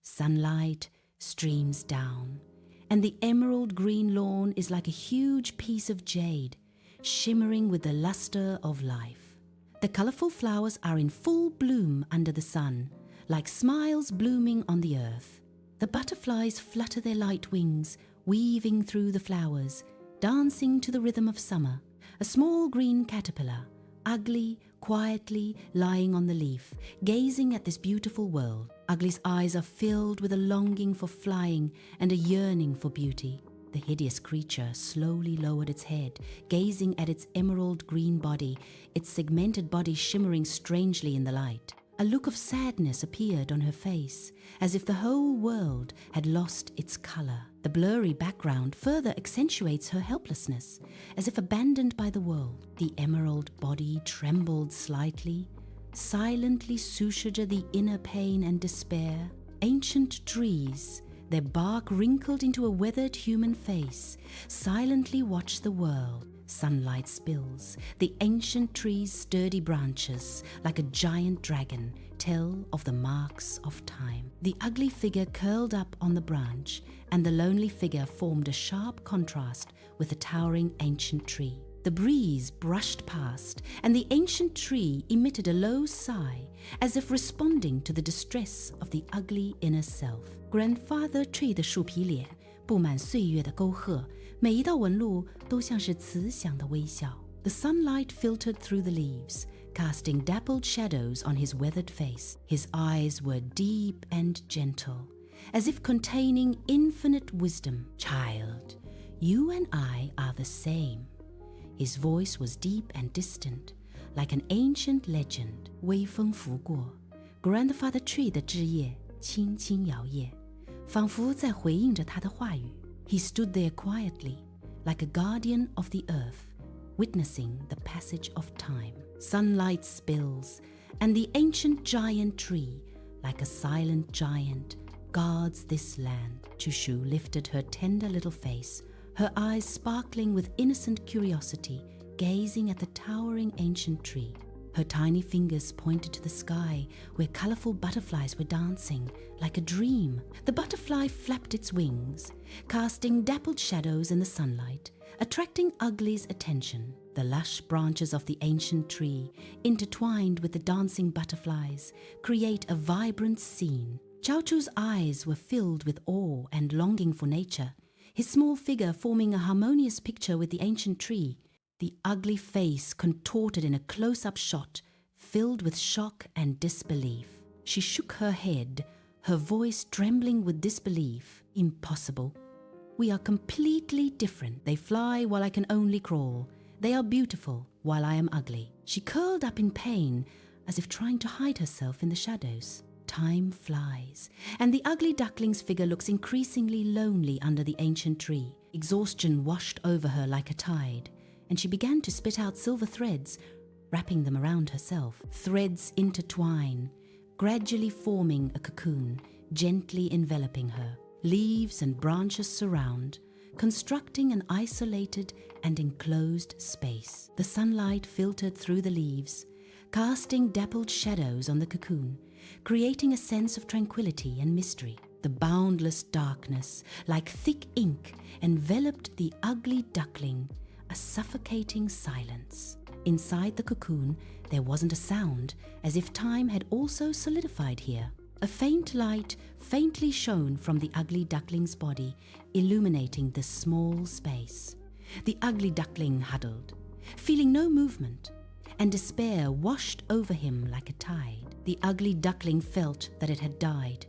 Sunlight streams down, and the emerald green lawn is like a huge piece of jade, shimmering with the luster of life. The colorful flowers are in full bloom under the sun, like smiles blooming on the earth. The butterflies flutter their light wings, weaving through the flowers, dancing to the rhythm of summer. A small green caterpillar, ugly, quietly lying on the leaf, gazing at this beautiful world. Ugly's eyes are filled with a longing for flying and a yearning for beauty. The hideous creature slowly lowered its head, gazing at its emerald green body, its segmented body shimmering strangely in the light. A look of sadness appeared on her face, as if the whole world had lost its color. The blurry background further accentuates her helplessness, as if abandoned by the world. The emerald body trembled slightly, silently sutured the inner pain and despair. Ancient trees, their bark wrinkled into a weathered human face, silently watch the world. Sunlight spills. The ancient tree's sturdy branches, like a giant dragon, tell of the marks of time. The ugly figure curled up on the branch, and the lonely figure formed a sharp contrast with the towering ancient tree. The breeze brushed past, and the ancient tree emitted a low sigh, as if responding to the distress of the ugly inner self. Grandfather tree 的树皮脸布满岁月的沟壑，每一道纹路都像是慈祥的微笑。The sunlight filtered through the leaves, casting dappled shadows on his weathered face. His eyes were deep and gentle, as if containing infinite wisdom. Child, you and I are the same. His voice was deep and distant, like an ancient legend. 微风拂过 Grandfather Tree 的枝叶轻轻摇曳，仿佛在回应着他的话语。He stood there quietly, like a guardian of the earth, witnessing the passage of time. Sunlight spills, and the ancient giant tree, like a silent giant, guards this land. Chushu lifted her tender little face, her eyes sparkling with innocent curiosity, gazing at the towering ancient tree. Her tiny fingers pointed to the sky, where colorful butterflies were dancing, like a dream. The butterfly flapped its wings, casting dappled shadows in the sunlight, attracting Ugly's attention. The lush branches of the ancient tree, intertwined with the dancing butterflies, create a vibrant scene. Chaochu's eyes were filled with awe and longing for nature, his small figure forming a harmonious picture with the ancient tree. The ugly face contorted in a close-up shot, filled with shock and disbelief. She shook her head, her voice trembling with disbelief. Impossible. We are completely different. They fly while I can only crawl. They are beautiful while I am ugly. She curled up in pain, as if trying to hide herself in the shadows. Time flies, and the ugly duckling's figure looks increasingly lonely under the ancient tree. Exhaustion washed over her like a tide, and she began to spit out silver threads, wrapping them around herself. Threads intertwine, gradually forming a cocoon, gently enveloping her. Leaves and branches surround, constructing an isolated and enclosed space. The sunlight filtered through the leaves, casting dappled shadows on the cocoon, creating a sense of tranquility and mystery. The boundless darkness, like thick ink, enveloped the ugly duckling, a suffocating silence. Inside the cocoon, there wasn't a sound, as if time had also solidified here. A faint light faintly shone from the ugly duckling's body, illuminating the small space. The ugly duckling huddled, feeling no movement, and despair washed over him like a tide. The ugly duckling felt that it had died.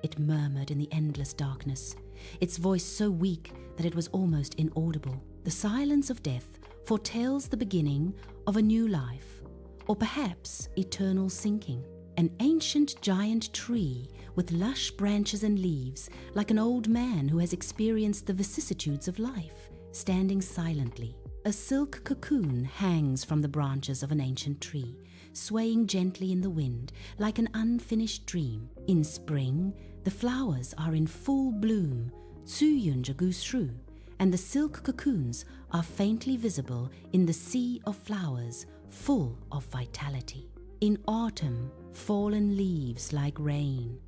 It murmured in the endless darkness, its voice so weak that it was almost inaudible. The silence of death foretells the beginning of a new life, or perhaps eternal sinking. An ancient giant tree with lush branches and leaves, like an old man who has experienced the vicissitudes of life, standing silently. A silk cocoon hangs from the branches of an ancient tree, swaying gently in the wind like an unfinished dream. In spring, the flowers are in full bloom, and the silk cocoons are faintly visible in the sea of flowers full of vitality. In autumn, fallen leaves like rain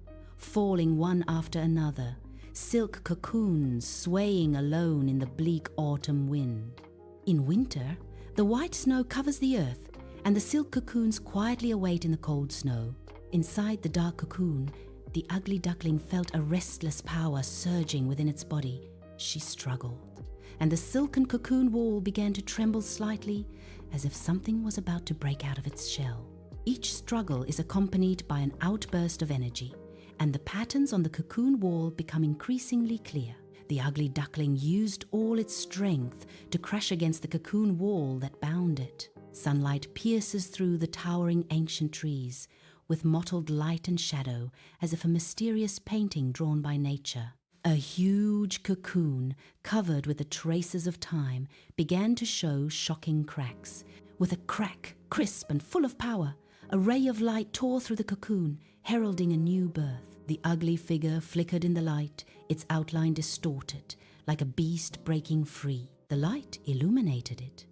falling one after another, silk cocoons swaying alone in the bleak autumn wind. In winter, the white snow covers the earth, and the silk cocoons quietly await in the cold snow. Inside the dark cocoon, the ugly duckling felt a restless power surging within its body. She struggled, and the silken cocoon wall began to tremble slightly, as if something was about to break out of its shell. Each struggle is accompanied by an outburst of energy, and the patterns on the cocoon wall become increasingly clear. The ugly duckling used all its strength to crush against the cocoon wall that bound it. Sunlight pierces through the towering ancient trees, with mottled light and shadow, as if a mysterious painting drawn by nature. A huge cocoon, covered with the traces of time, began to show shocking cracks. With a crack, crisp and full of power, a ray of light tore through the cocoon, heralding a new birth. The ugly figure flickered in the light, its outline distorted, like a beast breaking free. The light illuminated it,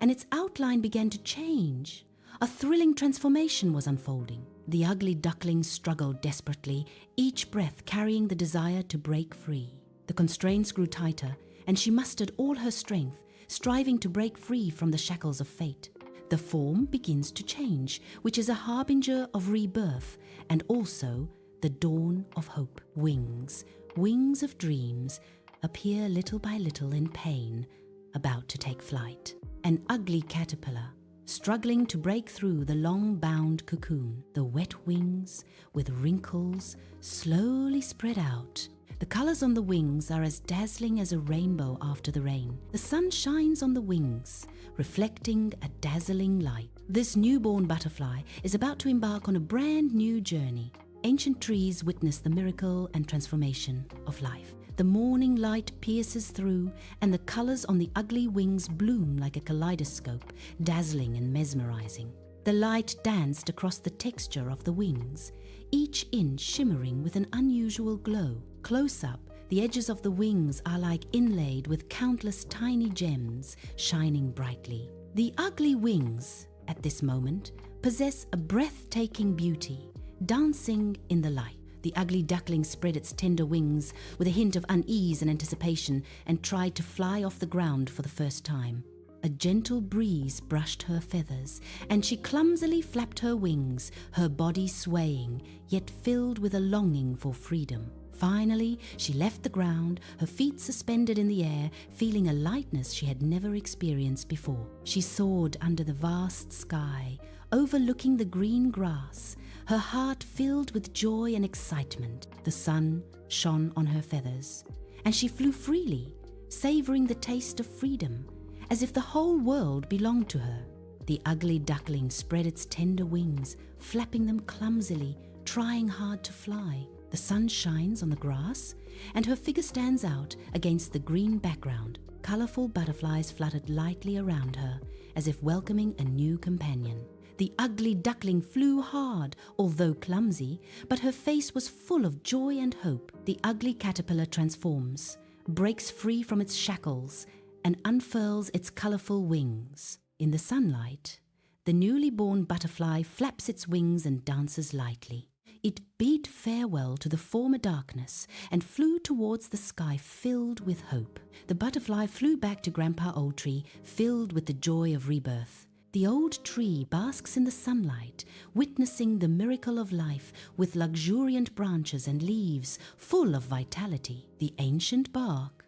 and its outline began to change. A thrilling transformation was unfolding. The ugly duckling struggled desperately, each breath carrying the desire to break free. The constraints grew tighter, and she mustered all her strength, striving to break free from the shackles of fate. The form begins to change, which is a harbinger of rebirth, and also the dawn of hope. Wings, wings of dreams, appear little by little in pain, about to take flight. An ugly caterpillar, struggling to break through the long-bound cocoon. The wet wings, with wrinkles, slowly spread out. The colors on the wings are as dazzling as a rainbow after the rain. The sun shines on the wings, reflecting a dazzling light. This newborn butterfly is about to embark on a brand new journey. Ancient trees witness the miracle and transformation of life. The morning light pierces through, and the colors on the ugly wings bloom like a kaleidoscope, dazzling and mesmerizing. The light danced across the texture of the wings, each inch shimmering with an unusual glow. Close up, the edges of the wings are like inlaid with countless tiny gems, shining brightly. The ugly wings, at this moment, possess a breathtaking beauty, dancing in the light. The ugly duckling spread its tender wings with a hint of unease and anticipation and tried to fly off the ground for the first time. A gentle breeze brushed her feathers, and she clumsily flapped her wings, her body swaying, yet filled with a longing for freedom. Finally, she left the ground, her feet suspended in the air, feeling a lightness she had never experienced before. She soared under the vast sky, overlooking the green grass, her heart filled with joy and excitement. The sun shone on her feathers, and she flew freely, savoring the taste of freedom, as if the whole world belonged to her. The ugly duckling spread its tender wings, flapping them clumsily, trying hard to fly. The sun shines on the grass, and her figure stands out against the green background. Colorful butterflies fluttered lightly around her, as if welcoming a new companion. The ugly duckling flew hard, although clumsy, but her face was full of joy and hope. The ugly caterpillar transforms, breaks free from its shackles, and unfurls its colorful wings. In the sunlight, the newly born butterfly flaps its wings and dances lightly. It bid farewell to the former darkness and flew towards the sky filled with hope. The butterfly flew back to Grandpa Old Tree, filled with the joy of rebirth. The old tree basks in the sunlight, witnessing the miracle of life with luxuriant branches and leaves full of vitality. The ancient bark,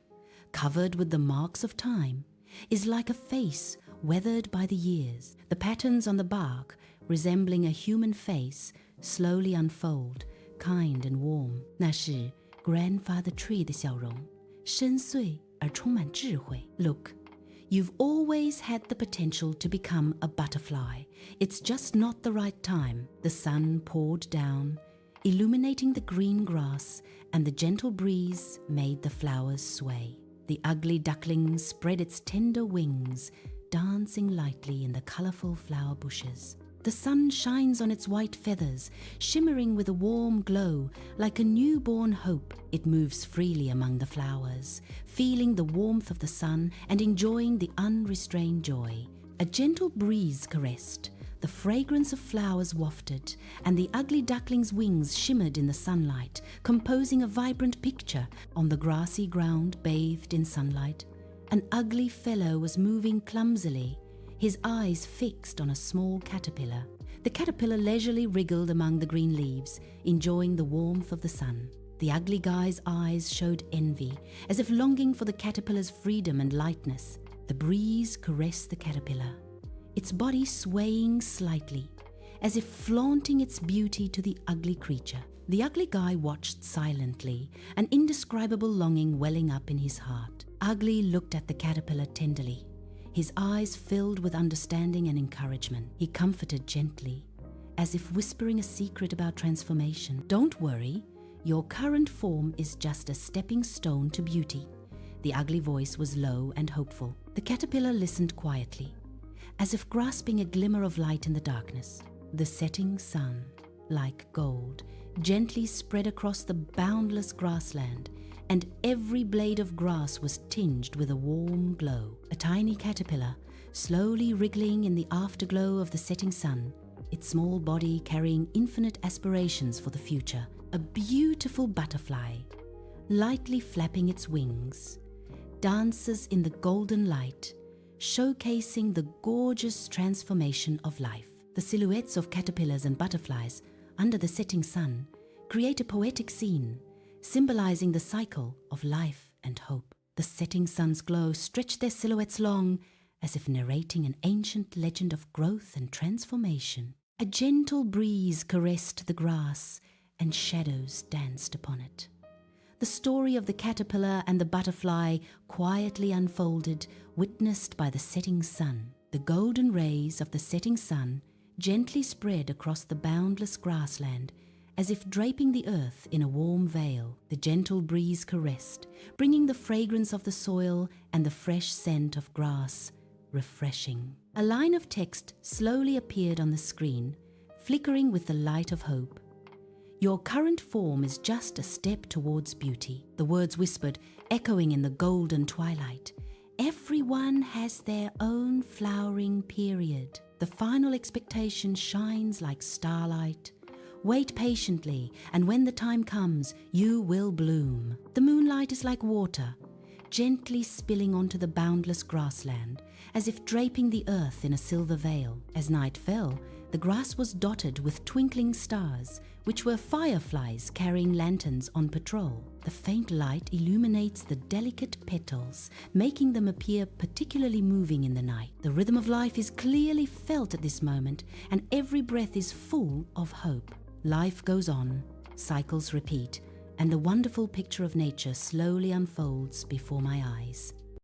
covered with the marks of time, is like a face weathered by the years. The patterns on the bark, resembling a human face, slowly unfold, kind and warm. 那是 grandfather tree 的笑容，深邃而充满智慧。Look, you've always had the potential to become a butterfly. It's just not the right time. The sun poured down, illuminating the green grass, and the gentle breeze made the flowers sway. The ugly duckling spread its tender wings, dancing lightly in the colorful flower bushes. The sun shines on its white feathers, shimmering with a warm glow, like a newborn hope. It moves freely among the flowers, feeling the warmth of the sun and enjoying the unrestrained joy. A gentle breeze caressed, The fragrance of flowers wafted, and the ugly duckling's wings shimmered in the sunlight, composing a vibrant picture on the grassy ground bathed in sunlight. An ugly fellow was moving clumsily, his eyes fixed on a small caterpillar. The caterpillar leisurely wriggled among the green leaves, enjoying the warmth of the sun. The ugly guy's eyes showed envy, as if longing for the caterpillar's freedom and lightness. The breeze caressed the caterpillar, its body swaying slightly, as if flaunting its beauty to the ugly creature. The ugly guy watched silently, an indescribable longing welling up in his heart. Ugly looked at the caterpillar tenderly, his eyes filled with understanding and encouragement. He comforted gently, as if whispering a secret about transformation. "Don't worry, your current form is just a stepping stone to beauty." The ugly voice was low and hopeful. The caterpillar listened quietly, as if grasping a glimmer of light in the darkness. The setting sun, like gold, gently spread across the boundless grassland, and every blade of grass was tinged with a warm glow. A tiny caterpillar, slowly wriggling in the afterglow of the setting sun, its small body carrying infinite aspirations for the future. A beautiful butterfly, lightly flapping its wings, dances in the golden light, showcasing the gorgeous transformation of life. The silhouettes of caterpillars and butterflies under the setting sun create a poetic scene, symbolizing the cycle of life and hope. The setting sun's glow stretched their silhouettes long, as if narrating an ancient legend of growth and transformation. A gentle breeze caressed the grass, and shadows danced upon it. The story of the caterpillar and the butterfly quietly unfolded, witnessed by the setting sun. The golden rays of the setting sun gently spread across the boundless grassland, as if draping the earth in a warm veil. The gentle breeze caressed, bringing the fragrance of the soil and the fresh scent of grass, refreshing. A line of text slowly appeared on the screen, flickering with the light of hope. "Your current form is just a step towards beauty," the words whispered, echoing in the golden twilight. "Everyone has their own flowering period. The final expectation shines like starlight. Wait patiently, and when the time comes, you will bloom." The moonlight is like water, gently spilling onto the boundless grassland, as if draping the earth in a silver veil. As night fell, the grass was dotted with twinkling stars, which were fireflies carrying lanterns on patrol. The faint light illuminates the delicate petals, making them appear particularly moving in the night. The rhythm of life is clearly felt at this moment, and every breath is full of hope. Life goes on, cycles repeat, and the wonderful picture of nature slowly unfolds before my eyes.